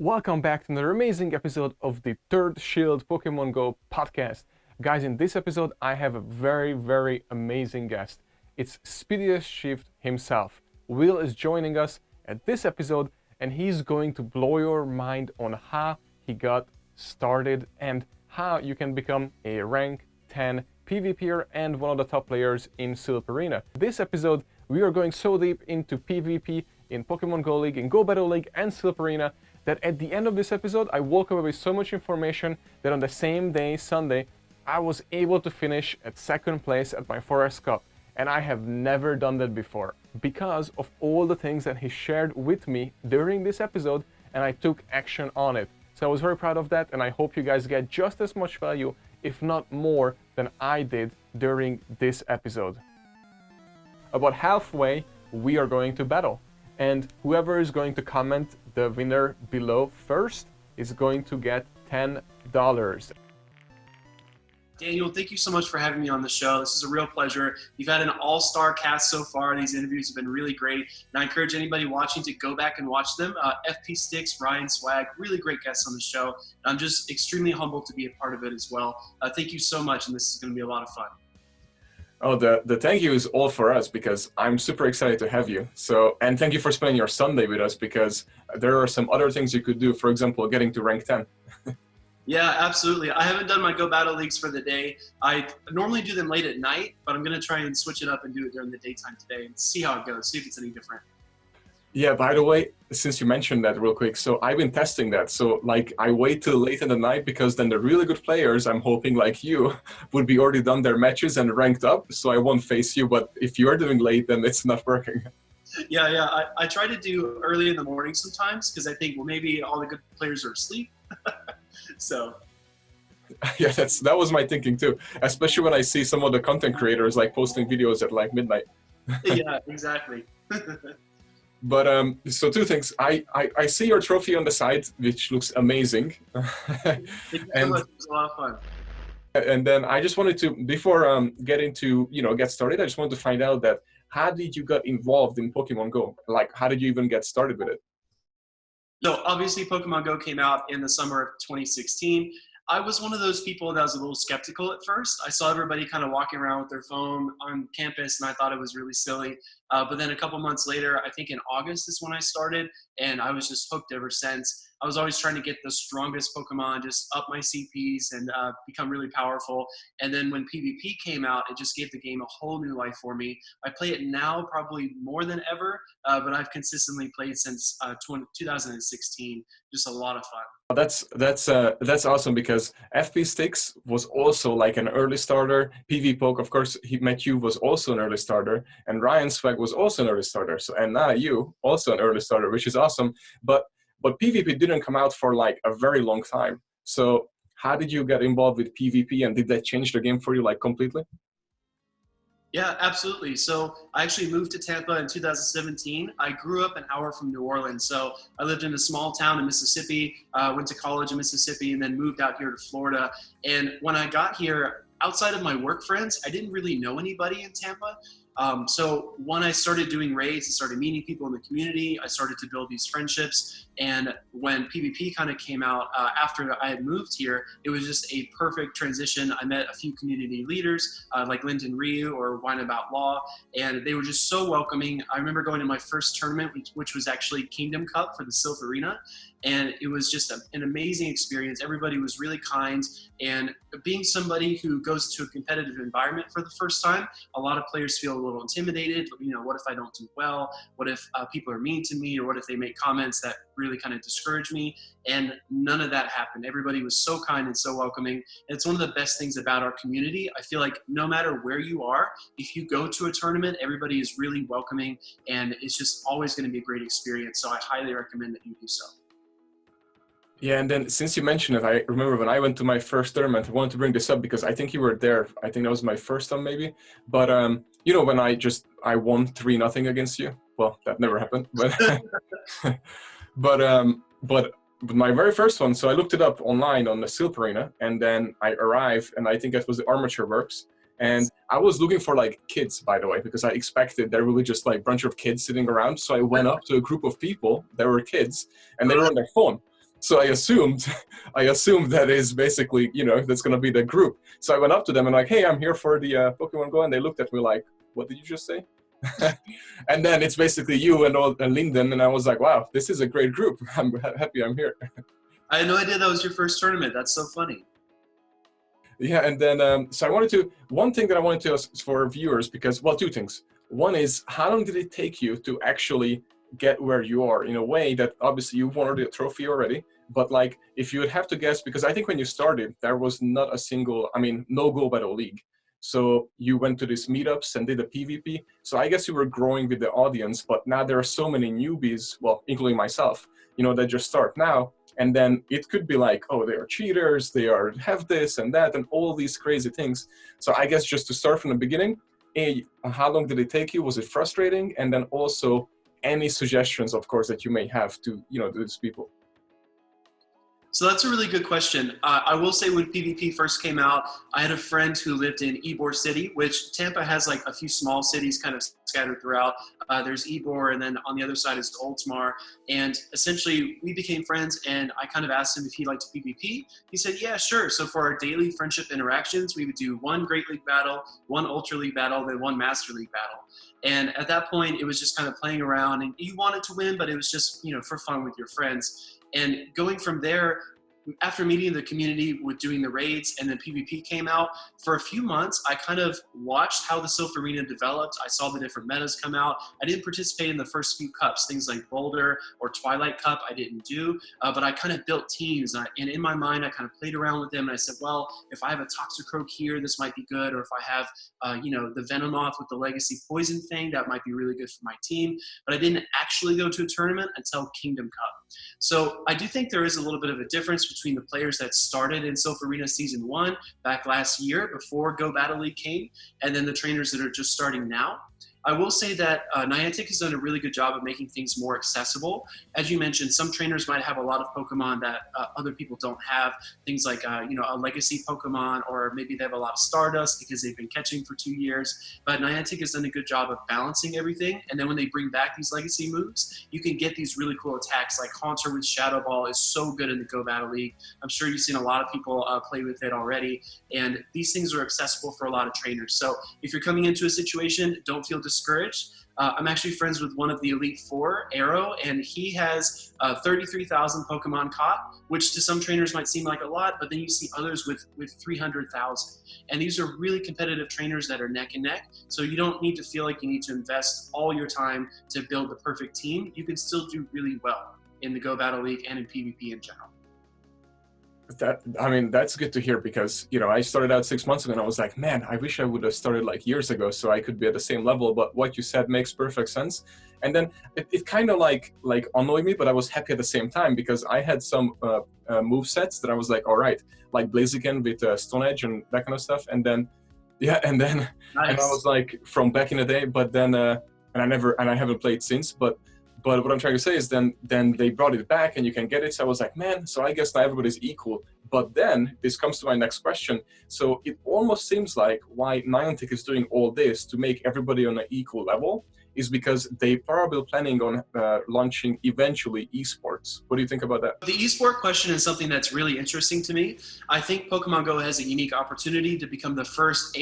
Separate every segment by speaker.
Speaker 1: Welcome back to another amazing episode of the Third Shield Pokemon Go podcast. Guys, in this episode, I have a very amazing guest. It's Speediest Chief himself. Will is joining us at this episode, and he's going to blow your mind on how he got started and how you can become a rank 10 PvPer and one of the top players in Silp Arena. This episode, we are going so deep into PvP in Pokemon Go League, in Go Battle League, and Silp Arena that at the end of this episode, I woke up with so much information that on the same day, Sunday, I was able to finish at second place at my Forest Cup. And I have never done that before because of all the things that he shared with me during this episode, and I took action on it. So I was very proud of that, and I hope you guys get just as much value, if not more, than I did during this episode. About halfway, we are going to battle. And whoever is going to comment the winner below first is going to get $10.
Speaker 2: Daniel, thank you so much for having me on the show. This is a real pleasure. You've had an all-star cast so far. These interviews have been really great. And I encourage anybody watching to go back and watch them. FP Sticks, Ryan Swag, really great guests on the show. And I'm just extremely humbled to be a part of it as well. Thank you so much, and this is going to be a lot of fun.
Speaker 1: Oh, the thank you is all for us because I'm super excited to have you. So, and thank you for spending your Sunday with us because there are some other things you could do. For example, getting to rank 10.
Speaker 2: Yeah, absolutely. I haven't done my Go Battle Leagues for the day. I normally do them late at night, but I'm going to try and switch it up and do it during the daytime today and see how it goes, see if it's any different.
Speaker 1: Yeah, by the way, since you mentioned that real quick, so I've been testing that. So like I wait till late in the night because then the really good players, I'm hoping like you, would be already done their matches and ranked up. So I won't face you, but if you're doing late, then it's not working.
Speaker 2: Yeah. I try to do early in the morning sometimes because I think, well, maybe all the good players are asleep. So.
Speaker 1: Yeah, that was my thinking too, especially when I see some of the content creators like posting videos at like midnight.
Speaker 2: Yeah, exactly.
Speaker 1: But so two things. I see your trophy on the side, which looks amazing.
Speaker 2: Thank you so much. It was a lot of fun.
Speaker 1: And then I just wanted to, before get started, I just wanted to find out that how did you get involved in Pokemon Go? Like, how did you even get started with it?
Speaker 2: So obviously Pokemon Go came out in the summer of 2016. I was one of those people that was a little skeptical at first. I saw everybody kind of walking around with their phone on campus, and I thought it was really silly. But then a couple months later, I think in August is when I started, and I was just hooked ever since. I was always trying to get the strongest Pokemon, just up my CPs and become really powerful. And then when PvP came out, it just gave the game a whole new life for me. I play it now probably more than ever, but I've consistently played since 2016. Just a lot of fun.
Speaker 1: That's awesome because FP Sticks was also like an early starter. PV Poke, of course, he met you was also an early starter, and Ryan Swag was also an early starter. So and now you also an early starter, which is awesome. But PvP didn't come out for like a very long time. So how did you get involved with PvP, and did that change the game for you like completely?
Speaker 2: Yeah, absolutely. So I actually moved to Tampa in 2017. I grew up an hour from New Orleans. So I lived in a small town in Mississippi, went to college in Mississippi, and then moved out here to Florida. And when I got here, outside of my work friends, I didn't really know anybody in Tampa. So when I started doing raids and started meeting people in the community, I started to build these friendships. And when PvP kind of came out after I had moved here, it was just a perfect transition. I met a few community leaders like Lyndon Ryu or Wine About Law, and they were just so welcoming. I remember going to my first tournament, which was actually Kingdom Cup for the Silp Arena. And it was just an amazing experience. Everybody was really kind. And being somebody who goes to a competitive environment for the first time, a lot of players feel a little intimidated. You know, what if I don't do well? What if people are mean to me? Or what if they make comments that really kind of discourage me? And none of that happened. Everybody was so kind and so welcoming. And it's one of the best things about our community. I feel like no matter where you are, if you go to a tournament, everybody is really welcoming. And it's just always going to be a great experience. So I highly recommend that you do so.
Speaker 1: Yeah, and then since you mentioned it, I remember when I went to my first tournament, I wanted to bring this up because I think you were there. I think that was my first time maybe. But, you know, when I won 3-0 against you. Well, that never happened. But my very first one, so I looked it up online on the Silp Arena, and then I arrived, and I think that was the Armature Works. And I was looking for like kids, by the way, because I expected there would be just like a bunch of kids sitting around. So I went up to a group of people that were kids, and they were on their phone. So I assumed that is basically, that's going to be the group. So I went up to them and like, hey, I'm here for the Pokemon Go. And they looked at me like, what did you just say? And then it's basically you and Lyndon. And I was like, wow, this is a great group. I'm happy I'm here.
Speaker 2: I had no idea that was your first tournament. That's so funny.
Speaker 1: Yeah, and then, so one thing that I wanted to ask for viewers, because, well, two things. One is, how long did it take you to actually get where you are, in a way that obviously you won the trophy already, but like, if you would have to guess, because I think when you started, there was not a single, no Go Battle League. So you went to these meetups and did a PvP. So I guess you were growing with the audience, but now there are so many newbies, well, including myself, that just start now. And then it could be like, oh, they are cheaters, have this and that, and all these crazy things. So I guess just to start from the beginning, how long did it take you? Was it frustrating? And then also any suggestions, of course, that you may have to, these people.
Speaker 2: So that's a really good question. I will say when PvP first came out, I had a friend who lived in Ybor City, which Tampa has like a few small cities kind of scattered throughout. There's Ybor, and then on the other side is Oldsmar. And essentially, we became friends, and I kind of asked him if he liked PvP. He said, yeah, sure. So for our daily friendship interactions, we would do one Great League battle, one Ultra League battle, then one Master League battle. And at that point, it was just kind of playing around, and you wanted to win, but it was just, for fun with your friends. And going from there, after meeting the community with doing the raids and then PvP came out, for a few months, I kind of watched how the Silph Arena developed. I saw the different metas come out. I didn't participate in the first few cups, things like Boulder or Twilight Cup I didn't do, but I kind of built teams. And in my mind, I kind of played around with them, and I said, well, if I have a Toxicroak here, this might be good. Or if I have, the Venomoth with the Legacy Poison thing, that might be really good for my team. But I didn't actually go to a tournament until Kingdom Cup. So I do think there is a little bit of a difference between the players that started in Silph Arena Season 1 back last year before Go Battle League came, and then the trainers that are just starting now. I will say that Niantic has done a really good job of making things more accessible. As you mentioned, some trainers might have a lot of Pokemon that other people don't have. Things like, a legacy Pokemon, or maybe they have a lot of Stardust because they've been catching for 2 years. But Niantic has done a good job of balancing everything. And then when they bring back these legacy moves, you can get these really cool attacks. Like Haunter with Shadow Ball is so good in the Go Battle League. I'm sure you've seen a lot of people play with it already. And these things are accessible for a lot of trainers. So if you're coming into a situation, don't feel discouraged. I'm actually friends with one of the Elite Four, Arrow, and he has 33,000 Pokemon caught, which to some trainers might seem like a lot, but then you see others with 300,000. And these are really competitive trainers that are neck and neck, so you don't need to feel like you need to invest all your time to build the perfect team. You can still do really well in the Go Battle League and in PvP in general.
Speaker 1: That's good to hear, because I started out 6 months ago and I was like, man, I wish I would have started like years ago so I could be at the same level. But what you said makes perfect sense. And then it kind of like annoyed me, but I was happy at the same time, because I had some move sets that I was like, all right, like Blaziken with Stone Edge and that kind of stuff. And then nice. And I was like, from back in the day, but then and I haven't played since. But what I'm trying to say is then they brought it back and you can get it. So I was like, man, so I guess not everybody's equal. But then this comes to my next question. So it almost seems like why Niantic is doing all this to make everybody on an equal level is because they probably planning on launching eventually eSports. What do you think about that?
Speaker 2: The eSport question is something that's really interesting to me. I think Pokemon Go has a unique opportunity to become the first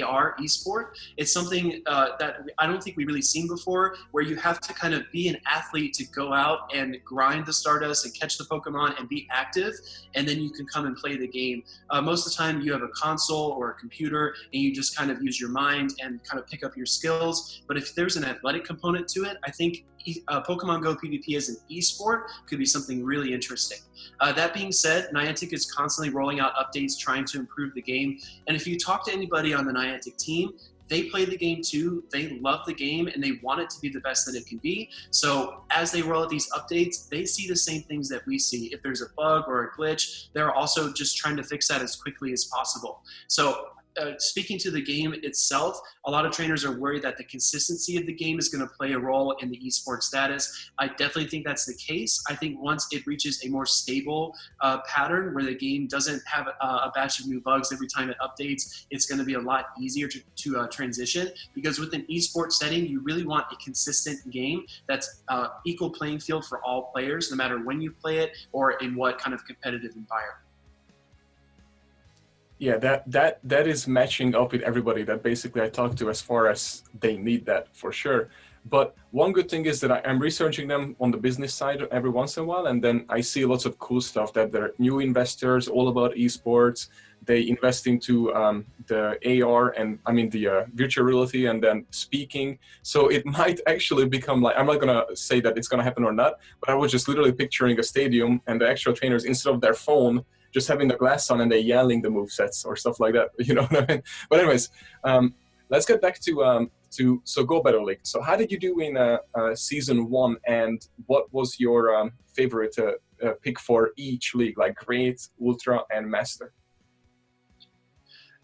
Speaker 2: AR esport. It's something that I don't think we've really seen before, where you have to kind of be an athlete to go out and grind the Stardust and catch the Pokemon and be active, and then you can come and play the game. Most of the time you have a console or a computer and you just kind of use your mind and kind of pick up your skills. But if there's an athletic component to it, I think Pokemon Go PvP as an esport could be something really interesting. That being said, Niantic is constantly rolling out updates trying to improve the game. And if you talk to anybody on the Niantic team, they play the game too, they love the game, and they want it to be the best that it can be. So as they roll out these updates, they see the same things that we see. If there's a bug or a glitch, they're also just trying to fix that as quickly as possible. So speaking to the game itself, a lot of trainers are worried that the consistency of the game is going to play a role in the esports status. I definitely think that's the case. I think once it reaches a more stable pattern where the game doesn't have a batch of new bugs every time it updates, it's going to be a lot easier to transition, because with an esports setting, you really want a consistent game that's equal playing field for all players, no matter when you play it or in what kind of competitive environment.
Speaker 1: Yeah, that is matching up with everybody that basically I talk to, as far as they need that for sure. But one good thing is that I'm researching them on the business side every once in a while, and then I see lots of cool stuff that they're new investors, all about esports. They invest into the AR and the virtual reality and then speaking. So it might actually become like, I'm not gonna say that it's gonna happen or not, but I was just literally picturing a stadium and the actual trainers, instead of their phone, just having the glass on and they're yelling the movesets or stuff like that. You know what I mean? But anyways, let's get back to Go Battle League. So how did you do in season 1, and what was your favorite pick for each league, like Great, Ultra, and Master?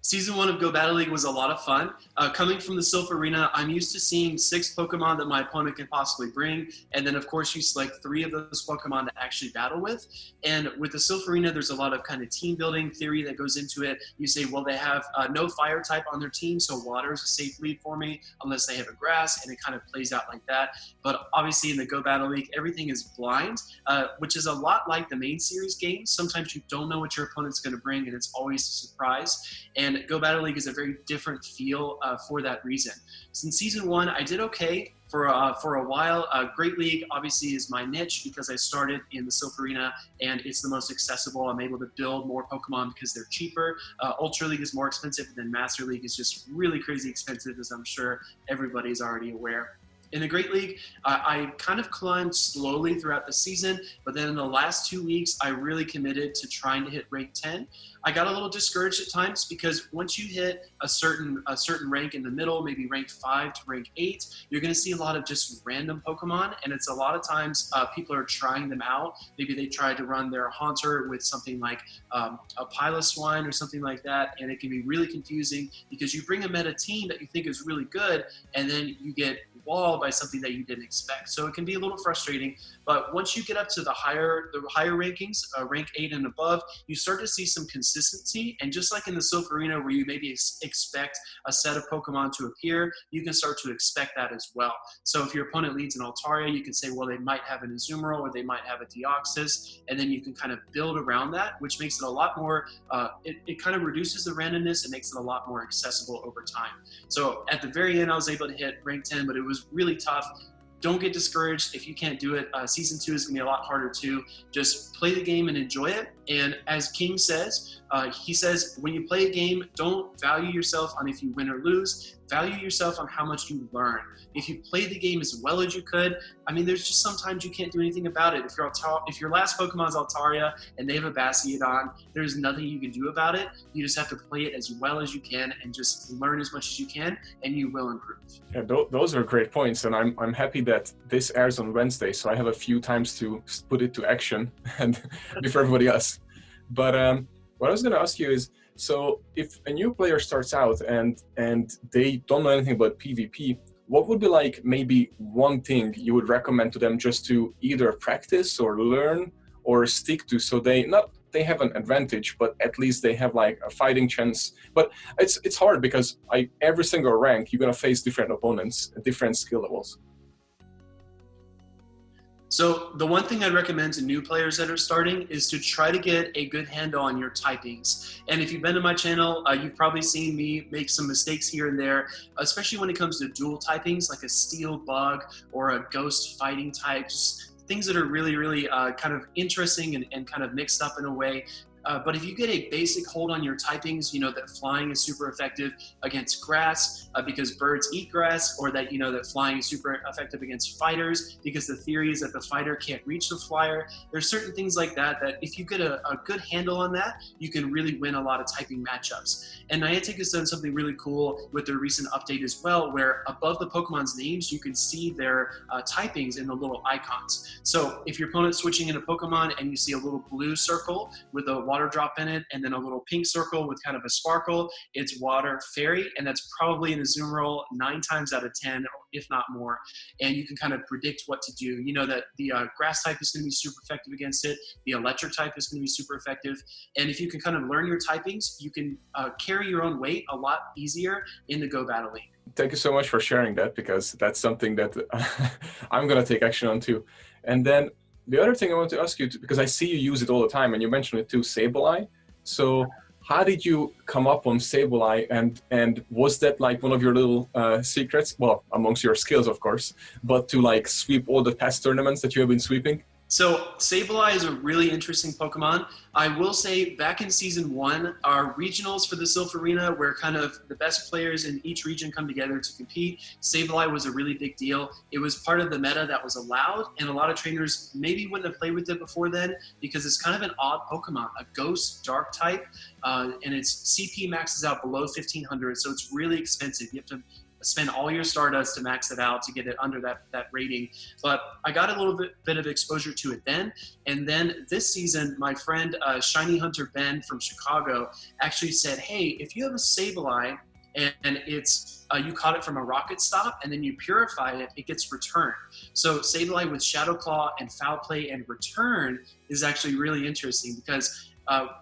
Speaker 2: Season 1 of Go Battle League was a lot of fun. Coming from the Silph Arena, I'm used to seeing 6 Pokemon that my opponent can possibly bring, and then of course you select 3 of those Pokemon to actually battle with. And with the Silph Arena, there's a lot of kind of team building theory that goes into it. You say, well, they have no fire type on their team, so water is a safe lead for me, unless they have a grass, and it kind of plays out like that. But obviously in the Go Battle League, everything is blind, which is a lot like the main series games. Sometimes you don't know what your opponent's going to bring, and it's always a surprise. And Go Battle League is a very different feel for that reason. Since season 1, I did okay for a while. Great League obviously is my niche because I started in the Silph Arena and it's the most accessible. I'm able to build more Pokemon because they're cheaper. Ultra League is more expensive, and then Master League is just really crazy expensive, as I'm sure everybody's already aware. In the Great League, I kind of climbed slowly throughout the season, but then in the last 2 weeks, I really committed to trying to hit rank 10. I got a little discouraged at times because once you hit a certain rank in the middle, maybe rank 5 to rank 8, you're going to see a lot of just random Pokemon, and it's a lot of times people are trying them out. Maybe they tried to run their Haunter with something like a Piloswine or something like that, and it can be really confusing because you bring a meta team that you think is really good, and then you get walled by something that you didn't expect. So it can be a little frustrating, but once you get up to the higher rankings, rank 8 and above, you start to see some consistency. And just like in the Silph Arena, where you maybe expect a set of Pokemon to appear, you can start to expect that as well. So if your opponent leads an Altaria, you can say, well, they might have an Azumarill or they might have a Deoxys, and then you can kind of build around that, which makes it a lot more, it kind of reduces the randomness and makes it a lot more accessible over time. So at the very end, I was able to hit rank 10, but it was really tough. Don't get discouraged if you can't do it. Season 2 is going to be a lot harder too. Just play the game and enjoy it. And as King says, he says, when you play a game, don't value yourself on if you win or lose. Value yourself on how much you learn. If you play the game as well as you could, I mean, there's just sometimes you can't do anything about it. If your last Pokemon's Altaria and they have a Bastiodon, there's nothing you can do about it. You just have to play it as well as you can and just learn as much as you can, and you will improve.
Speaker 1: Yeah, those are great points, and I'm happy that this airs on Wednesday, so I have a few times to put it to action and before everybody else. But what I was going to ask you is, so if a new player starts out and they don't know anything about PvP, what would be like maybe one thing you would recommend to them just to either practice or learn or stick to, so they have an advantage, but at least they have like a fighting chance? But it's hard because every single rank you're going to face different opponents at different skill levels.
Speaker 2: So the one thing I'd recommend to new players that are starting is to try to get a good handle on your typings. And if you've been to my channel, you've probably seen me make some mistakes here and there, especially when it comes to dual typings, like a steel bug or a ghost fighting type, just things that are really, really kind of interesting and kind of mixed up in a way. But if you get a basic hold on your typings, you know that flying is super effective against grass because birds eat grass, or that you know that flying is super effective against fighters because the theory is that the fighter can't reach the flyer. There's certain things like that if you get a good handle on that, you can really win a lot of typing matchups. And Niantic has done something really cool with their recent update as well, where above the Pokemon's names, you can see their typings in the little icons. So if your opponent's switching in a Pokemon and you see a little blue circle with a water drop in it, and then a little pink circle with kind of a sparkle. It's water fairy, and that's probably in a zoom roll 9 times out of 10, if not more. And you can kind of predict what to do. You know that the grass type is going to be super effective against it. The electric type is going to be super effective. And if you can kind of learn your typings, you can carry your own weight a lot easier in the Go Battle League.
Speaker 1: Thank you so much for sharing that, because that's something that I'm going to take action on too. And then the other thing I want to ask you, because I see you use it all the time, and you mentioned it too, Sableye. So how did you come up on Sableye, and was that like one of your little secrets? Well, amongst your skills, of course, but to like sweep all the past tournaments that you have been sweeping?
Speaker 2: So Sableye is a really interesting Pokemon. I will say back in season 1, our regionals for the Sylph Arena, where kind of the best players in each region come together to compete, Sableye was a really big deal. It was part of the meta that was allowed, and a lot of trainers maybe wouldn't have played with it before then, because it's kind of an odd Pokemon, a ghost dark type, and its CP maxes out below 1500, so it's really expensive. You have to spend all your Stardust to max it out to get it under that rating. But I got a little bit of exposure to it then. And then this season, my friend Shiny Hunter Ben from Chicago actually said, hey, if you have a Sableye and it's you caught it from a rocket stop and then you purify it, it gets returned. So Sableye with Shadow Claw and Foul Play and Return is actually really interesting, because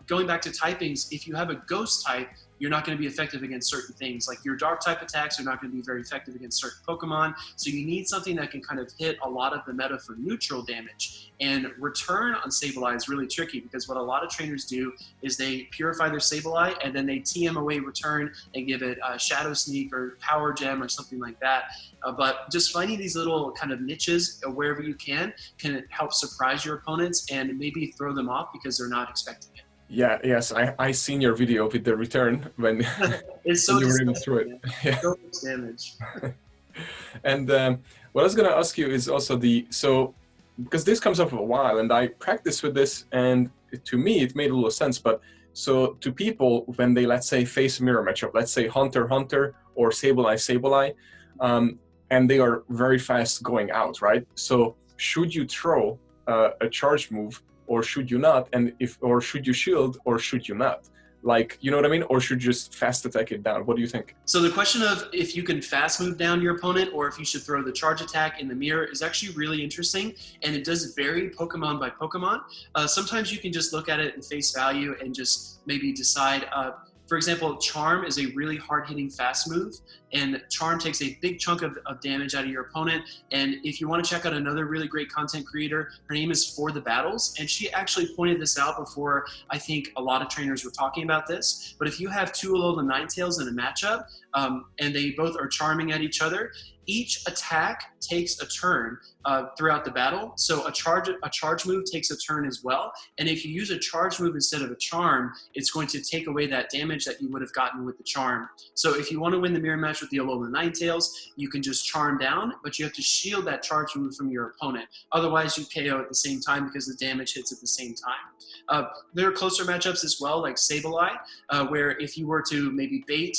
Speaker 2: going back to typings, if you have a ghost type, you're not going to be effective against certain things. Like your dark type attacks are not going to be very effective against certain Pokemon. So you need something that can kind of hit a lot of the meta for neutral damage. And return on Sableye is really tricky, because what a lot of trainers do is they purify their Sableye and then they TM away return and give it Shadow Sneak or Power Gem or something like that. But just finding these little kind of niches wherever you can help surprise your opponents and maybe throw them off because they're not expecting it.
Speaker 1: Yeah, yes, I seen your video with the return when,
Speaker 2: it's so
Speaker 1: when you were able to throw it. Yeah.
Speaker 2: So much damage.
Speaker 1: And what I was going to ask you is also because this comes up for a while, and I practiced with this, and to me it made a little sense. But so to people, when they, let's say, face a mirror matchup, let's say Hunter or Sableye, and they are very fast going out, right? So should you throw a charge move, or should you not? And or should you shield, or should you not? Like, you know what I mean? Or should you just fast attack it down? What do you think?
Speaker 2: So the question of if you can fast move down your opponent, or if you should throw the charge attack in the mirror, is actually really interesting. And it does vary Pokemon by Pokemon. Sometimes you can just look at it in face value and just maybe decide, for example, Charm is a really hard-hitting fast move, and Charm takes a big chunk of damage out of your opponent. And if you want to check out another really great content creator, her name is For the Battles, and she actually pointed this out before I think a lot of trainers were talking about this. But if you have 2 Alola Ninetales in a matchup, and they both are charming at each other, each attack takes a turn throughout the battle. So a charge move takes a turn as well. And if you use a charge move instead of a charm, it's going to take away that damage that you would have gotten with the charm. So if you want to win the mirror match with the Alola Ninetales, you can just charm down, but you have to shield that charge move from your opponent. Otherwise, you KO at the same time because the damage hits at the same time. There are closer matchups as well, like Sableye, where if you were to maybe bait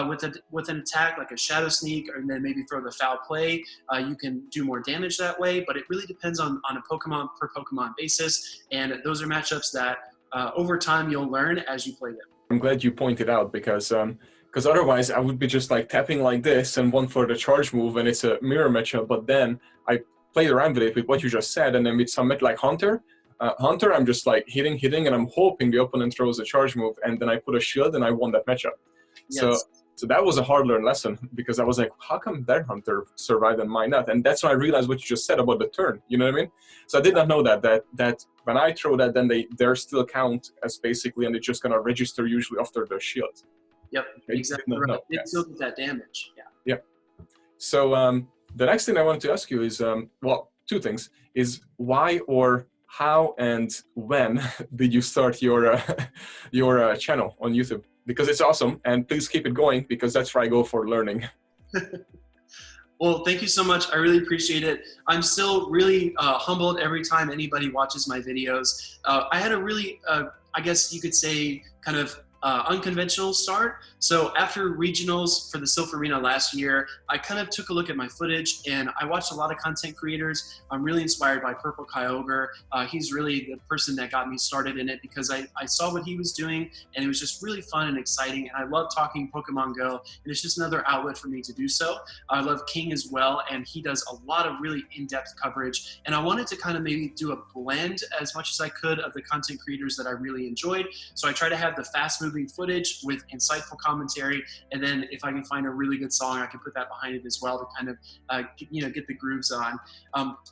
Speaker 2: with an attack like a Shadow Sneak, and then maybe throw the Foul Play, you can do more damage that way. But it really depends on a Pokemon per Pokemon basis, and those are matchups that over time you'll learn as you play them.
Speaker 1: I'm glad you pointed out, because otherwise I would be just like tapping like this and one for the charge move, and it's a mirror matchup. But then I played around with it with what you just said, and then with some like Hunter, I'm just like hitting, and I'm hoping the opponent throws a charge move, and then I put a shield and I won that matchup. Yes. So that was a hard-learned lesson, because I was like, how come their Hunter survived and mine not? And that's when I realized what you just said about the turn, you know what I mean? So I did not know that when I throw that, then they're still count as basically, and it's just going to register usually after the shield.
Speaker 2: Yep, exactly right. It still did that damage, yeah.
Speaker 1: Yeah. So the next thing I wanted to ask you is, well, 2 things, is why or how and when did you start your channel on YouTube? Because it's awesome, and please keep it going, because that's where I go for learning.
Speaker 2: Well, thank you so much. I really appreciate it. I'm still really humbled every time anybody watches my videos. I had a really, I guess you could say, kind of unconventional start. So after regionals for the Silph Arena last year, I kind of took a look at my footage and I watched a lot of content creators. I'm really inspired by Purple Kyogre. He's really the person that got me started in it because I saw what he was doing and it was just really fun and exciting. And I love talking Pokemon Go, and it's just another outlet for me to do so. I love King as well, and he does a lot of really in-depth coverage. And I wanted to kind of maybe do a blend as much as I could of the content creators that I really enjoyed. So I try to have the fast-moving footage with insightful commentary, and then if I can find a really good song, I can put that behind it as well to kind of get the grooves on.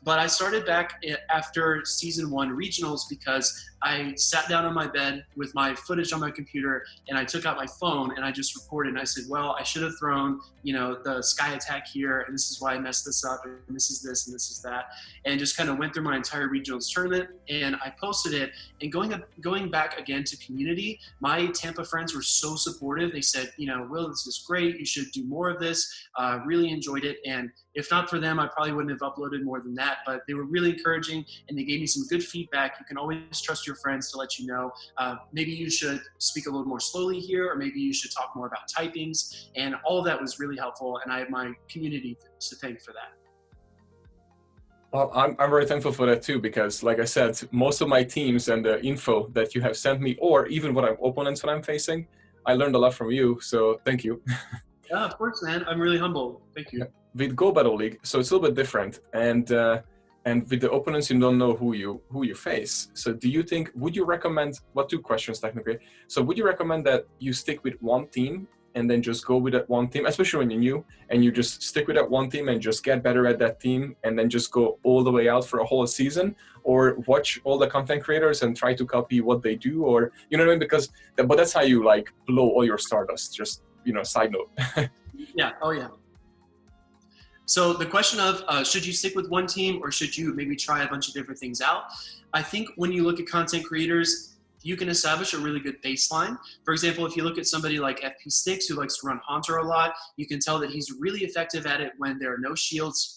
Speaker 2: But I started back after season 1 regionals because I sat down on my bed with my footage on my computer and I took out my phone and I just recorded and I said, well, I should have thrown, the sky attack here, and this is why I messed this up, and this is this and this is that, and just kind of went through my entire regionals tournament and I posted it. And going back again to community, my Tampa friends were so supportive. They said, Will, this is great. You should do more of this. Really enjoyed it. And if not for them, I probably wouldn't have uploaded more than that, but they were really encouraging and they gave me some good feedback. You can always trust your friends to let you know, maybe you should speak a little more slowly here, or maybe you should talk more about typings. And all of that was really helpful. And I have my community to thank for that.
Speaker 1: Well, I'm very thankful for that too, because like I said, most of my teams and the info that you have sent me, or even opponents that I'm facing, I learned a lot from you. So thank you.
Speaker 2: Yeah, of course, man. I'm really humble. Thank you.
Speaker 1: With Go Battle League, so it's a little bit different, and with the opponents, you don't know who you face. So do you think, would you recommend, well, 2 questions technically. So would you recommend that you stick with one team and then just go with that one team, especially when you're new, and you just stick with that one team and just get better at that team and then just go all the way out for a whole season? Or watch all the content creators and try to copy what they do? Or, you know what I mean? But that's how you like blow all your Stardust, just, side note.
Speaker 2: Yeah, oh yeah. So the question of should you stick with one team or should you maybe try a bunch of different things out? I think when you look at content creators, you can establish a really good baseline. For example, if you look at somebody like FP Sticks, who likes to run Haunter a lot, you can tell that he's really effective at it when there are no shields,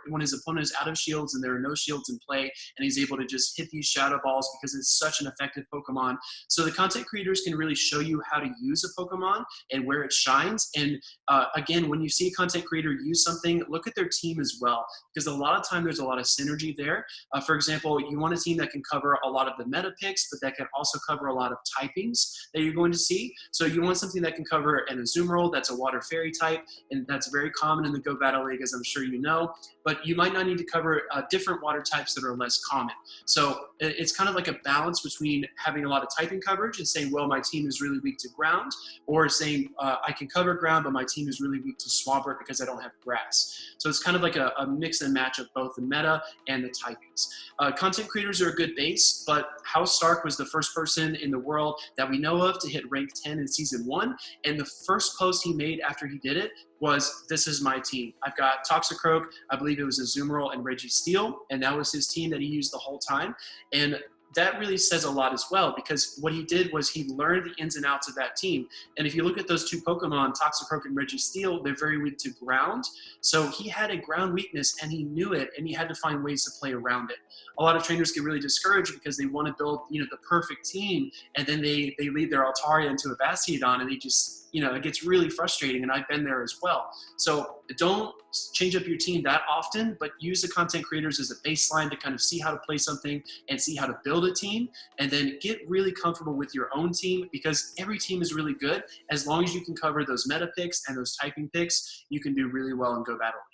Speaker 2: when his opponent is out of shields and there are no shields in play, and he's able to just hit these shadow balls because it's such an effective Pokemon. So the content creators can really show you how to use a Pokemon and where it shines. And again, when you see a content creator use something, look at their team as well, because a lot of time there's a lot of synergy there. For example, you want a team that can cover a lot of the meta picks, but that can also cover a lot of typings that you're going to see. So you want something that can cover an Azumarill, that's a water fairy type, and that's very common in the Go Battle League, as I'm sure you know, but you might not need to cover different water types that are less common. So it's kind of like a balance between having a lot of typing coverage and saying, well, my team is really weak to ground, or saying I can cover ground, but my team is really weak to Swampert because I don't have grass. So it's kind of like a mix and match of both the meta and the typings. Content creators are a good base, but House Stark was the first person in the world that we know of to hit rank 10 in season 1. And the first post he made after he did it was, this is my team. I've got Toxicroak, I believe it was Azumarill and Registeel, and that was his team that he used the whole time. And that really says a lot as well, because what he did was he learned the ins and outs of that team. And if you look at those 2 Pokemon, Toxicroak and Registeel, they're very weak to ground. So he had a ground weakness and he knew it, and he had to find ways to play around it. A lot of trainers get really discouraged because they want to build, the perfect team, and then they lead their Altaria into a Bastiodon, and they just, it gets really frustrating, and I've been there as well. So don't change up your team that often, but use the content creators as a baseline to kind of see how to play something and see how to build a team, and then get really comfortable with your own team, because every team is really good. As long as you can cover those meta picks and those typing picks, you can do really well in Go Battle League.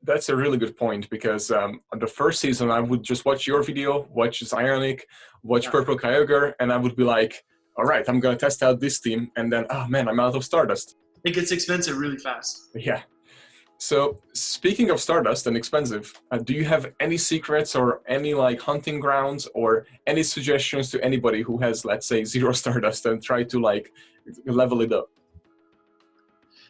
Speaker 1: That's a really good point, because on the first season, I would just watch your video, watch Zyonic, watch Purple Kyogre, and I would be like, all right, I'm going to test out this team, and then, oh man, I'm out of Stardust.
Speaker 2: It gets expensive really fast.
Speaker 1: Yeah. So speaking of Stardust and expensive, do you have any secrets or any like hunting grounds or any suggestions to anybody who has, let's say, 0 Stardust and try to like level it up?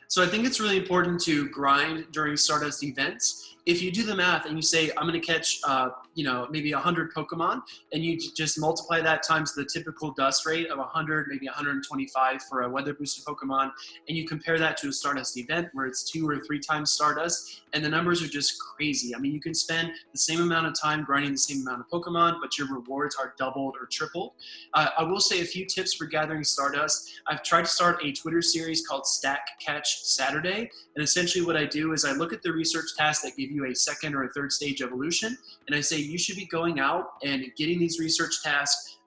Speaker 2: So I think it's really important to grind during Stardust events. if you do the math and you say, I'm going to catch, maybe 100 Pokemon, and you just multiply that times the typical dust rate of 100, maybe 125 for a weather boosted Pokemon, and you compare that to a Stardust event where it's 2 or 3 times Stardust, and the numbers are just crazy. I mean, you can spend the same amount of time grinding the same amount of Pokemon, but your rewards are doubled or tripled. I will say a few tips for gathering Stardust. I've tried to start a Twitter series called Stack Catch Saturday, and essentially what I do is I look at the research tasks that give you a second or a third stage evolution, and I say you should be going out and getting these research tasks,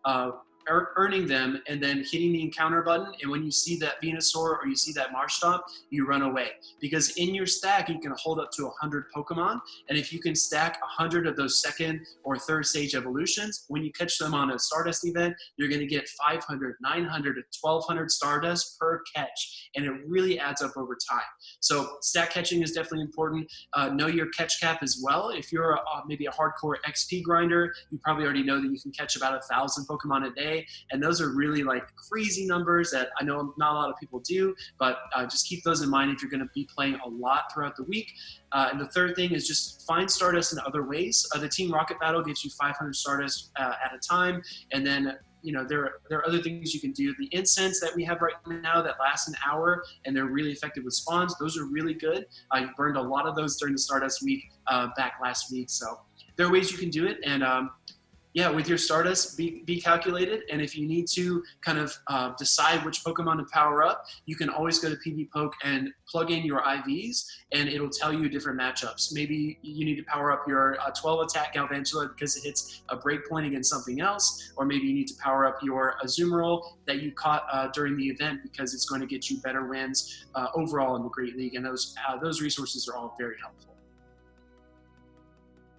Speaker 2: earning them, and then hitting the encounter button. And when you see that Venusaur or you see that Marshtomp, you run away. Because in your stack, you can hold up to 100 Pokemon. And if you can stack 100 of those second or third stage evolutions, when you catch them on a Stardust event, you're going to get 500, 900, 1200 Stardust per catch. And it really adds up over time. So stack catching is definitely important. Know your catch cap as well. If you're maybe a hardcore XP grinder, you probably already know that you can catch about 1,000 Pokemon a day. And those are really like crazy numbers that I know not a lot of people do, but just keep those in mind if you're going to be playing a lot throughout the week. And the third thing is just find Stardust in other ways. The Team Rocket Battle gives you 500 Stardust at a time. And then there are other things you can do. The incense that we have right now that lasts an hour and they're really effective with spawns, those are really good. I burned a lot of those during the Stardust week back last week. So there are ways you can do it. And with your Stardust, be calculated. And if you need to kind of decide which Pokemon to power up, you can always go to PvPoke and plug in your IVs, and it'll tell you different matchups. Maybe you need to power up your 12 attack Galvantula because it hits a breakpoint against something else, or maybe you need to power up your Azumarill that you caught during the event because it's going to get you better wins overall in the Great League. And those resources are all very helpful.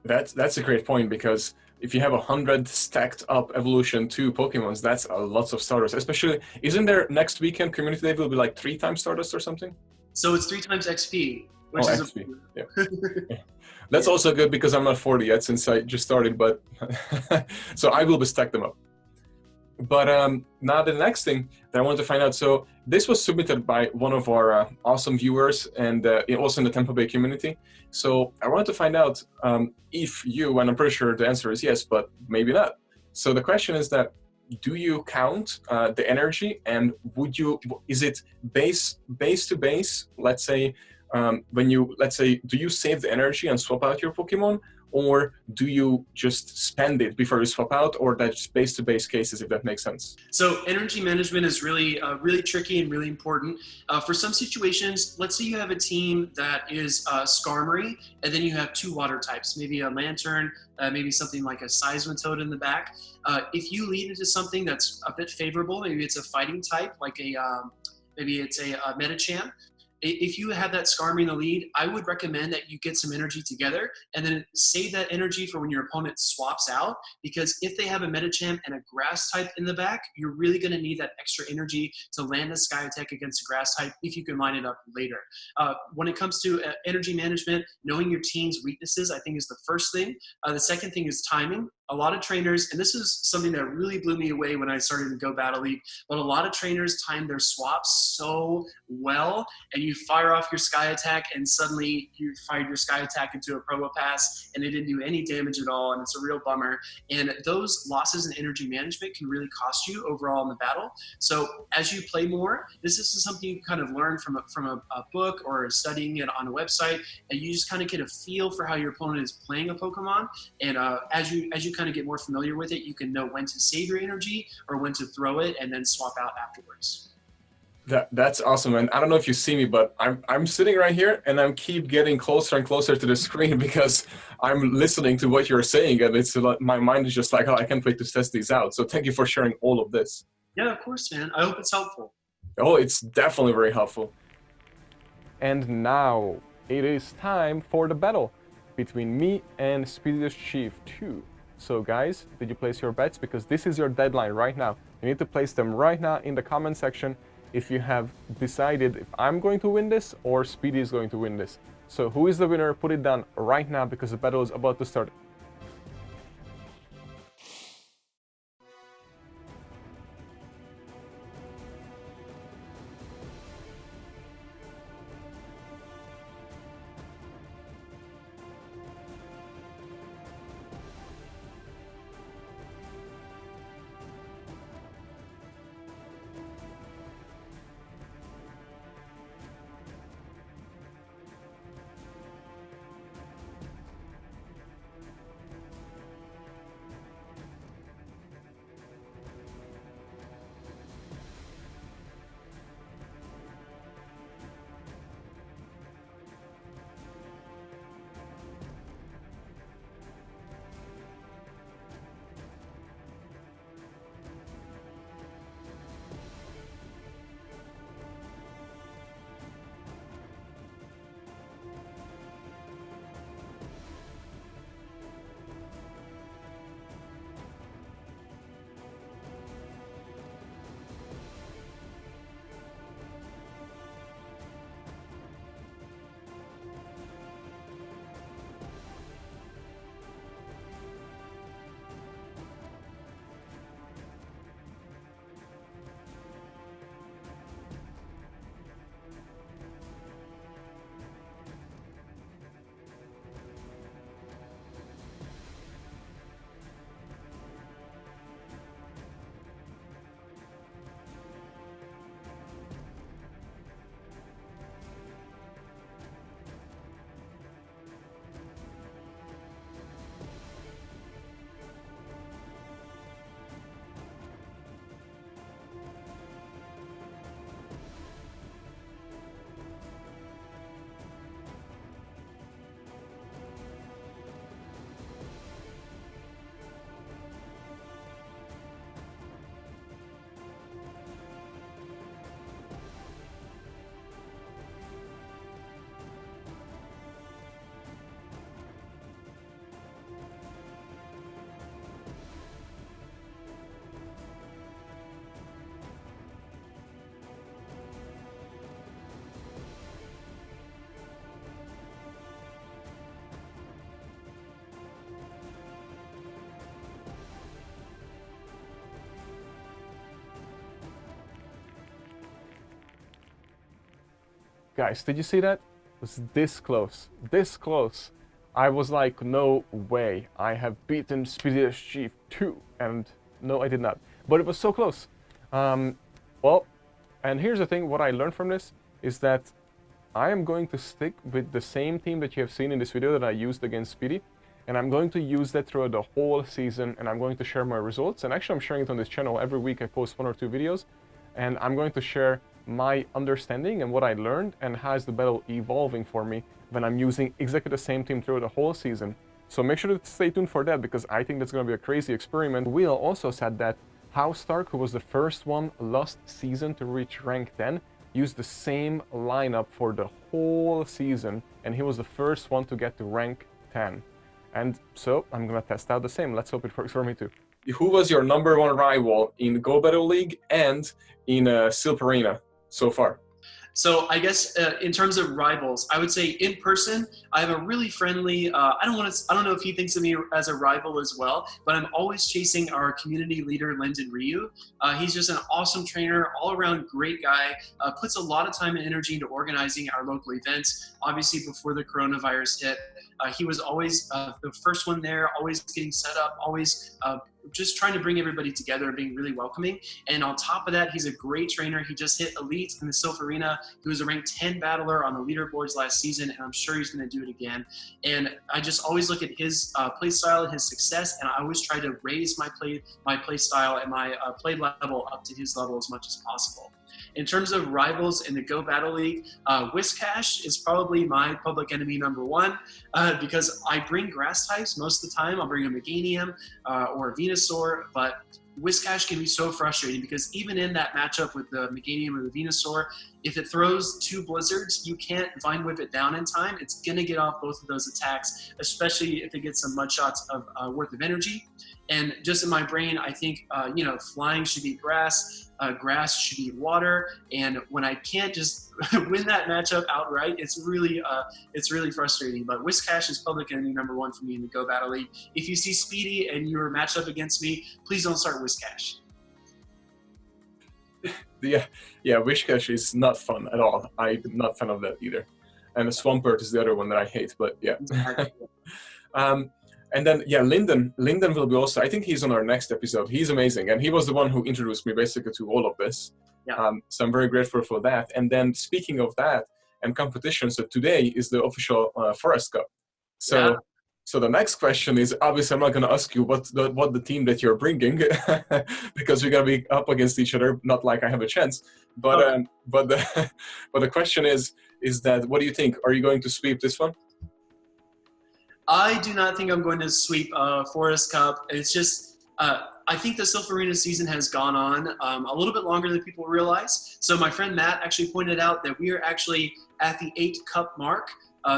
Speaker 1: That's a great point, because if you have 100 stacked up evolution 2 Pokemons, that's a lot of Stardust. Especially, isn't there next weekend Community Day will be like 3 times Stardust or something?
Speaker 2: So it's 3 times XP. Which is
Speaker 1: XP. Yeah. Yeah. That's also good because I'm not 40 yet since I just started, but so I will be stack them up. But now the next thing that I want to find out, so this was submitted by one of our awesome viewers and also in the Tampa Bay community. So I wanted to find out if you, and I'm pretty sure the answer is yes, but maybe not. So the question is that, do you count the energy, and is it base to base? Let's say, do you save the energy and swap out your Pokemon? Or do you just spend it before you swap out, or that's base-to-base cases, if that makes sense?
Speaker 2: So energy management is really tricky and really important. For some situations, let's say you have a team that is Skarmory, and then you have 2 water types, maybe a Lantern, maybe something like a Seismitoad in the back. If you lead into something that's a bit favorable, maybe it's a fighting type, like maybe it's a Medicham. If you have that Skarmory in the lead, I would recommend that you get some energy together and then save that energy for when your opponent swaps out, because if they have a Medicham and a grass type in the back, you're really going to need that extra energy to land a Sky Attack against a grass type if you can line it up later. When it comes to energy management, knowing your team's weaknesses, I think, is the first thing. The second thing is timing. A lot of trainers, and this is something that really blew me away when I started in Go Battle League, but a lot of trainers time their swaps so well, and you fire off your Sky Attack, and suddenly you fired your Sky Attack into a Probopass, and it didn't do any damage at all, and it's a real bummer. And those losses in energy management can really cost you overall in the battle. So as you play more, this is something you kind of learn from a book or studying it on a website, and you just kind of get a feel for how your opponent is playing a Pokemon. And as you kind of get more familiar with it, you can know when to save your energy or when to throw it and then swap out afterwards.
Speaker 1: That's awesome, and I don't know if you see me, but I'm sitting right here and I'm keep getting closer and closer to the screen because I'm listening to what you're saying, and it's my mind is just like, oh, I can't wait to test these out. So thank you for sharing all of this.
Speaker 2: Yeah, of course, man. I hope it's helpful.
Speaker 1: Oh, it's definitely very helpful. And now it is time for the battle between me and Speediest Chief 2. So guys, did you place your bets? Because this is your deadline right now. You need to place them right now in the comment section if you have decided if I'm going to win this or Speedy is going to win this. So who is the winner? Put it down right now because the battle is about to start. Guys, did you see that? It was this close, this close. I was like, no way, I have beaten Speediest Chief 2, and no, I did not. But it was so close. Well, and here's the thing, what I learned from this is that I am going to stick with the same team that you have seen in this video that I used against Speedy, and I'm going to use that throughout the whole season, and I'm going to share my results. And actually I'm sharing it on this channel. Every week I post 1 or 2 videos, and I'm going to share my understanding and what I learned and how is the battle evolving for me when I'm using exactly the same team throughout the whole season. So make sure to stay tuned for that, because I think that's going to be a crazy experiment. Will also said that House Stark, who was the first one last season to reach rank 10, used the same lineup for the whole season, and he was the first one to get to rank 10. And so I'm gonna test out the same. Let's hope it works for me too. Who was your #1 rival in Go Battle League and in Silp Arena so far?
Speaker 2: So I guess in terms of rivals, I would say in person, I have a really friendly. I don't know if he thinks of me as a rival as well, but I'm always chasing our community leader, Lyndon Ryu. He's just an awesome trainer, all-around great guy. Puts a lot of time and energy into organizing our local events. Obviously, before the coronavirus hit, he was always the first one there, always getting set up, always just trying to bring everybody together and being really welcoming. And on top of that, he's a great trainer. He just hit Elite in the Silph Arena. He was a ranked 10 battler on the leaderboards last season, and I'm sure he's going to do it again. And I just always look at his play style and his success, and I always try to raise my play style and my play level up to his level as much as possible. In terms of rivals in the Go Battle League, Whiscash is probably my public enemy #1 because I bring grass types most of the time. I'll bring a Meganium or a Venusaur, but Whiscash can be so frustrating because even in that matchup with the Meganium or the Venusaur, if it throws 2 blizzards, you can't Vine Whip it down in time. It's going to get off both of those attacks, especially if it gets some mud shots of worth of energy. And just in my brain, I think, flying should be grass, grass should be water. And when I can't just win that matchup outright, it's really frustrating. But Whiscash is public enemy #1 for me in the Go Battle League. If you see Speedy and you're matched up against me, please don't start Whiscash.
Speaker 1: Yeah, Whiscash is not fun at all. I'm not a fan of that either. And the Swampert is the other one that I hate, but yeah. And then, yeah, Lyndon will be also, I think he's on our next episode. He's amazing, and he was the one who introduced me basically to all of this.
Speaker 2: Yeah.
Speaker 1: So I'm very grateful for that. And then speaking of that and competition, so today is the official Forest Cup. So the next question is, obviously I'm not going to ask you what the team that you're bringing, because we're going to be up against each other, not like I have a chance. But
Speaker 2: Okay.
Speaker 1: but the question is that, what do you think? Are you going to sweep this one?
Speaker 2: I do not think I'm going to sweep Forest Cup. It's just, I think the Silph Arena season has gone on a little bit longer than people realize. So my friend Matt actually pointed out that we are actually at the 8 cup mark.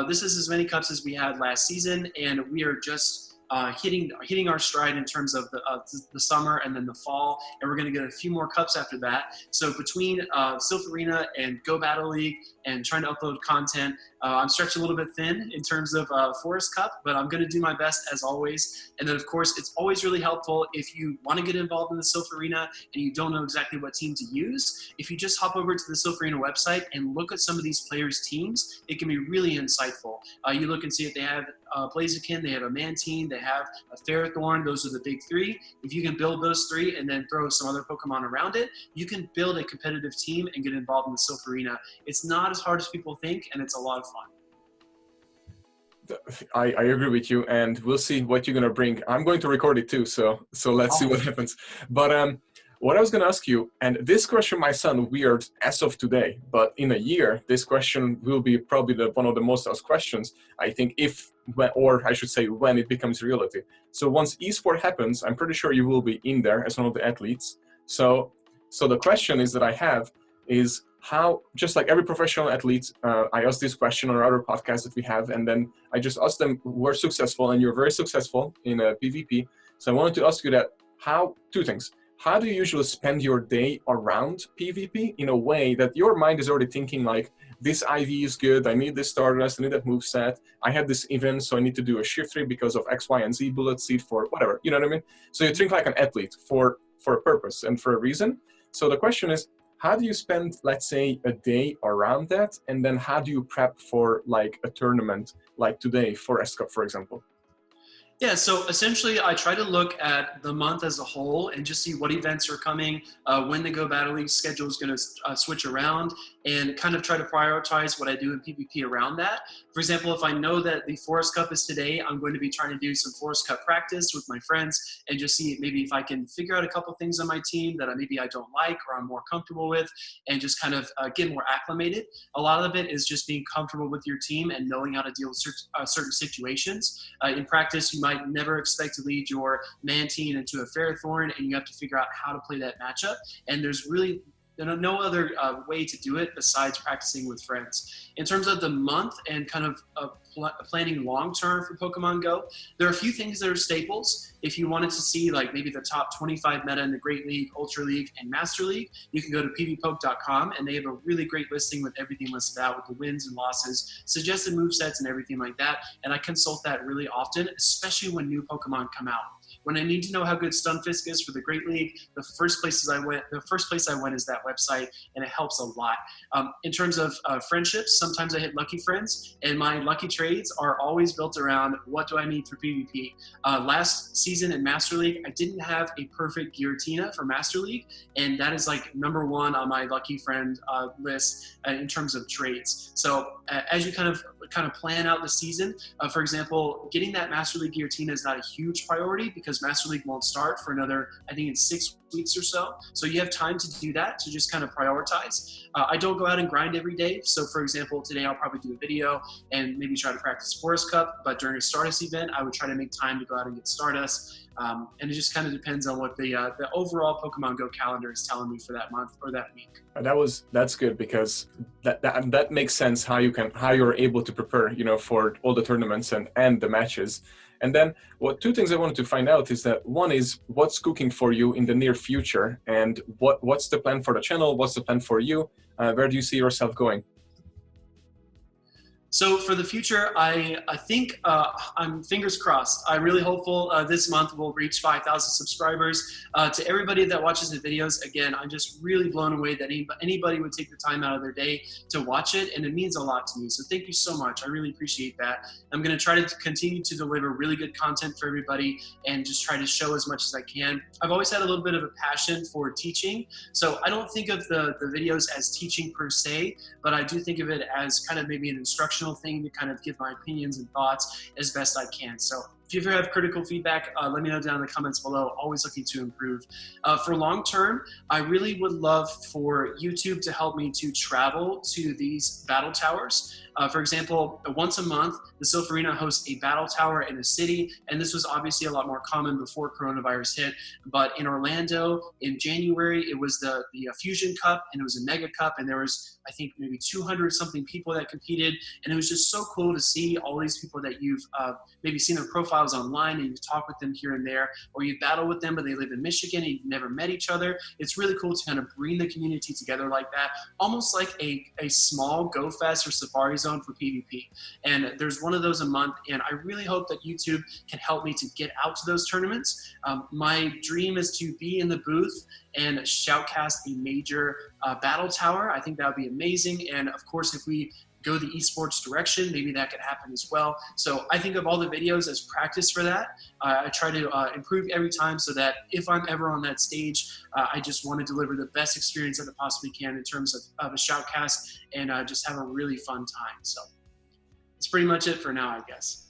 Speaker 2: This is as many cups as we had last season, and we are just hitting our stride in terms of the summer and then the fall, and we're going to get a few more cups after that. So between Silph Arena and Go Battle League and trying to upload content, I'm stretched a little bit thin in terms of Forest Cup, but I'm going to do my best as always. And then, of course, it's always really helpful if you want to get involved in the Silph Arena and you don't know exactly what team to use. If you just hop over to the Silph Arena website and look at some of these players' teams, it can be really insightful. You look and see if they have Blaziken, they have a Mantine, they have a Ferrothorn. Those are the big 3. If you can build those 3 and then throw some other Pokemon around it, you can build a competitive team and get involved in the Silph Arena. It's not as hard as people think, and it's a lot of fun.
Speaker 1: I agree with you, and we'll see what you're gonna bring. I'm going to record it too, so let's see what happens. But what I was gonna ask you, and this question might sound weird as of today, but in a year, this question will be probably one of the most asked questions. I think or I should say when it becomes reality. So once eSport happens, I'm pretty sure you will be in there as one of the athletes. So the question is that I have is, how, just like every professional athlete, I ask this question on our other podcasts that we have, and then I just ask them, we're successful, and you're very successful in a PvP. So I wanted to ask you that, 2 things. How do you usually spend your day around PvP in a way that your mind is already thinking like, this IV is good, I need this Stardust, I need that moveset, I have this event, so I need to do a shift 3 because of X, Y, and Z bullet seed for whatever, you know what I mean? So you think like an athlete for a purpose and for a reason. So the question is, how do you spend, let's say, a day around that? And then how do you prep for like a tournament like today, Forest Cup, for example?
Speaker 2: Yeah, so essentially I try to look at the month as a whole and just see what events are coming, when the Go Battle League schedule is going to switch around, and kind of try to prioritize what I do in PvP around that. For example, if I know that the Forest Cup is today, I'm going to be trying to do some Forest Cup practice with my friends and just see maybe if I can figure out a couple things on my team that maybe I don't like or I'm more comfortable with, and just kind of get more acclimated. A lot of it is just being comfortable with your team and knowing how to deal with certain situations. In practice, you might never expect to lead your man team into a Ferrothorn, and you have to figure out how to play that matchup. And there's really no other way to do it besides practicing with friends. In terms of the month and kind of planning long-term for Pokemon Go, there are a few things that are staples. If you wanted to see like maybe the top 25 meta in the Great League, Ultra League, and Master League, you can go to pvpoke.com, and they have a really great listing with everything listed out with the wins and losses, suggested movesets, and everything like that. And I consult that really often, especially when new Pokemon come out. When I need to know how good Stunfisk is for the Great League, the first place I went is that website, and it helps a lot. In terms of friendships, sometimes I hit lucky friends, and my lucky trades are always built around what do I need for PvP. Last season in Master League, I didn't have a perfect Giratina for Master League, and that is like #1 on my lucky friend list in terms of trades. So as you kind of plan out the season, for example, getting that Master League Giratina is not a huge priority because Master League won't start for another, I think it's 6 weeks or so. So you have time to do that, to just kind of prioritize. I don't go out and grind every day. So for example, today I'll probably do a video and maybe try to practice Forest Cup, but during a Stardust event, I would try to make time to go out and get Stardust. And it just kind of depends on what the overall Pokemon Go calendar is telling me for that month or that week.
Speaker 1: That's good, because that makes sense how you're able to prepare, for all the tournaments and the matches. And then two things I wanted to find out is that one is what's cooking for you in the near future, and what's the plan for the channel? What's the plan for you? Where do you see yourself going?
Speaker 2: So for the future, I think I'm fingers crossed. I'm really hopeful this month we'll reach 5,000 subscribers. To everybody that watches the videos, again, I'm just really blown away that anybody would take the time out of their day to watch it, and it means a lot to me. So thank you so much. I really appreciate that. I'm going to try to continue to deliver really good content for everybody and just try to show as much as I can. I've always had a little bit of a passion for teaching, so I don't think of the videos as teaching per se, but I do think of it as kind of maybe an instructional thing to kind of give my opinions and thoughts as best I can. So if you ever have critical feedback, let me know down in the comments below. Always looking to improve. For long term, I really would love for YouTube to help me to travel to these battle towers. For example, once a month, the Silph Arena hosts a battle tower in a city, and this was obviously a lot more common before coronavirus hit. But in Orlando, in January, it was the Fusion Cup, and it was a Mega Cup, and there was, I think, maybe 200 something people that competed, and it was just so cool to see all these people that you've maybe seen their profiles online, and you've talked with them here and there, or you battle with them, but they live in Michigan and you've never met each other. It's really cool to kind of bring the community together like that, almost like a small Go Fest or Safari Zone for PvP. And there's one of those a month, and I really hope that YouTube can help me to get out to those tournaments. My dream is to be in the booth and shoutcast a major battle tower. I think that would be amazing. And of course, if we go the eSports direction, maybe that could happen as well. So I think of all the videos as practice for that. I try to improve every time so that if I'm ever on that stage, I just want to deliver the best experience that I possibly can in terms of a shoutcast and just have a really fun time. So that's pretty much it for now, I guess.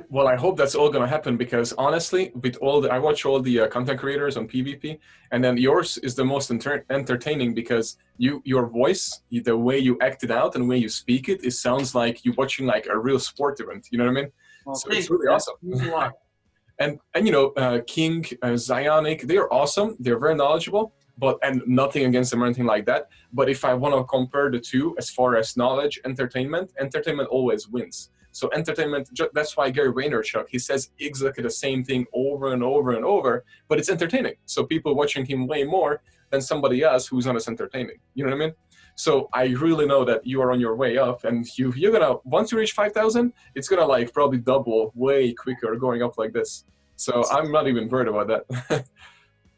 Speaker 1: Well, I hope that's all going to happen, because honestly, with I watch all the content creators on PvP, and then yours is the most entertaining, because your voice, the way you act it out and the way you speak it, it sounds like you're watching like a real sport event. You know what I mean?
Speaker 2: Well,
Speaker 1: so it's really awesome. and King, Zionic, they are awesome. They're very knowledgeable, and nothing against them or anything like that. But if I want to compare the two as far as knowledge, entertainment always wins. So entertainment, that's why Gary Vaynerchuk, he says exactly the same thing over and over and over, but it's entertaining. So people watching him way more than somebody else who's not as entertaining. You know what I mean? So I really know that you are on your way up, and you're gonna, once you reach 5,000, it's gonna like probably double way quicker going up like this. So I'm not even worried about that.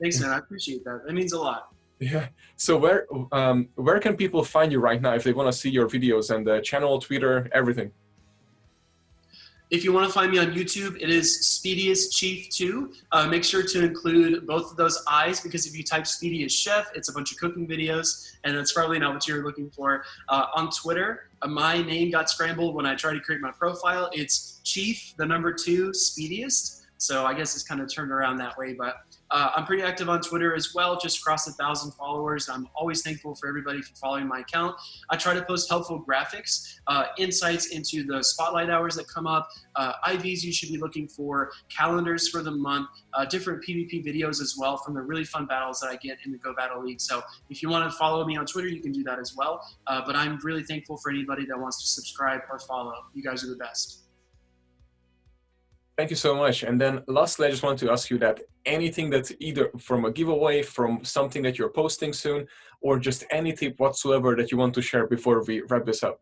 Speaker 2: Thanks, man. I appreciate that. That means a lot.
Speaker 1: Yeah. So where can people find you right now if they want to see your videos and the channel, Twitter, everything?
Speaker 2: If you want to find me on YouTube, it is Speediest Chief 2. Make sure to include both of those I's, because if you type Speediest Chef, it's a bunch of cooking videos, and that's probably not what you're looking for. On Twitter, my name got scrambled when I tried to create my profile. It's Chief, the number 2, Speediest. So I guess it's kind of turned around that way, but I'm pretty active on Twitter as well, just crossed 1,000 followers. I'm always thankful for everybody for following my account. I try to post helpful graphics, insights into the spotlight hours that come up, IVs you should be looking for, calendars for the month, different PvP videos as well from the really fun battles that I get in the Go Battle League. So if you want to follow me on Twitter, you can do that as well. But I'm really thankful for anybody that wants to subscribe or follow. You guys are the best.
Speaker 1: Thank you so much. And then lastly, I just want to ask you that anything that's either from a giveaway, from something that you're posting soon, or just any tip whatsoever that you want to share before we wrap this up.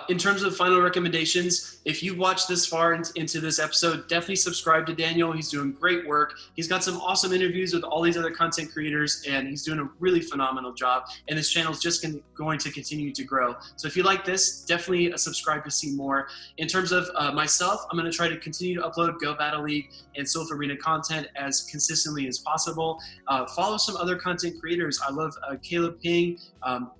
Speaker 2: In terms of final recommendations, if you've watched this far into this episode, definitely subscribe to Daniel. He's doing great work. He's got some awesome interviews with all these other content creators, and he's doing a really phenomenal job. And his channel is just going to continue to grow. So if you like this, definitely subscribe to see more. In terms of myself, I'm going to try to continue to upload Go Battle League and Sylph Arena content as consistently as possible. Follow some other content creators. I love Caleb Ping.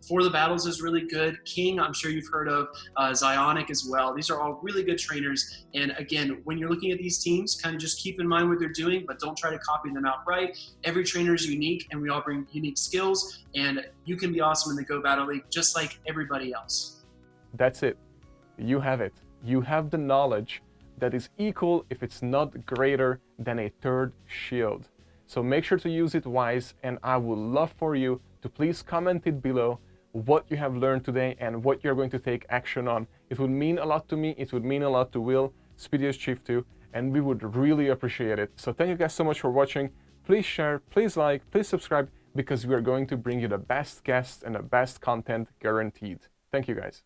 Speaker 2: For the Battles is really good. King, I'm sure you've heard of. Zionic as well. These are all really good trainers. And again, when you're looking at these teams, kind of just keep in mind what they're doing, but don't try to copy them outright. Every trainer is unique, and we all bring unique skills, and you can be awesome in the Go Battle League just like everybody else.
Speaker 1: That's it. You have it. You have the knowledge that is equal, if it's not greater, than a third shield. So make sure to use it wise, and I would love for you to please comment it below what you have learned today and what you're going to take action on. It would mean a lot to me, it would mean a lot to Will, Speediest Chief too, and we would really appreciate it. So thank you guys so much for watching. Please share, please like, please subscribe, because we are going to bring you the best guests and the best content guaranteed. Thank you guys.